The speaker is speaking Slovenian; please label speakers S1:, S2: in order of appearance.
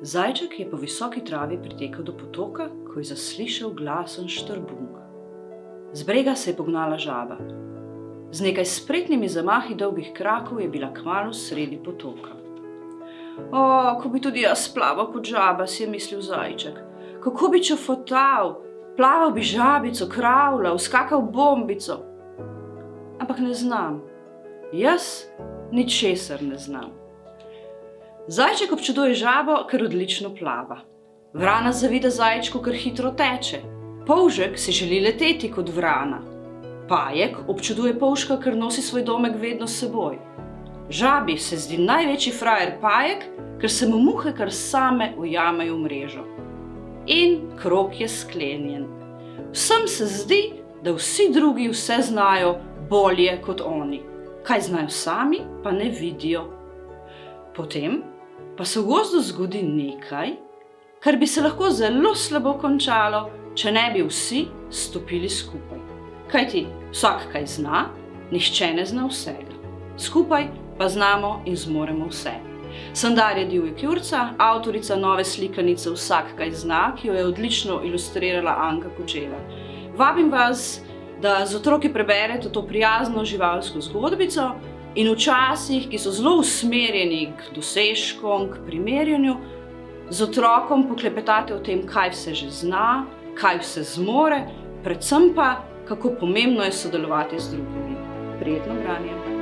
S1: Zajček je po visoki travi pritekal do potoka, ko je zaslišal glasen štrbunk. Z brega se je pognala žaba. Z nekaj spretnimi zamahi dolgih krakov je bila kmalu sredi potoka. O, ko bi tudi jaz plaval kot žaba, si je mislil zajček. Kako bi čofotal, plaval bi žabico, kravljal, skakal bombico. Ampak ne znam. Jaz ničesar ne znam. Zajček občuduje žabo, ker odlično plava. Vrana zavida zajčku, ker hitro teče. Polžek si želi leteti kot vrana. Pajek občuduje polžka, ker nosi svoj domek vedno s seboj. Žabi se zdi največji frajer pajek, ker se mu muhe kar same ujamejo v mrežo. In krog je sklenjen. Vsem se zdi, da vsi drugi vse znajo bolje kot oni. Kaj znajo sami, pa ne vidijo. Potem pa se v gozdu zgodi nekaj, kar bi se lahko zelo slabo končalo, če ne bi vsi stopili skupaj. Kajti vsak kaj zna, nihče ne zna vsega. Skupaj pa znamo in zmoremo vse. Sandarja Divjak Jurca, avtorica nove slikanice Vsak kaj zna, ki jo je odlično ilustrirala Anka Kočevar. Vabim vas, da z otroki preberete to prijazno živalsko zgodbico in v časih, ki so zelo usmerjeni k dosežkom, k primerjanju, z otrokom poklepetate o tem, kaj vse že zna, kaj vse zmore, predvsem pa, kako pomembno je sodelovati z drugimi. Prijetno branje!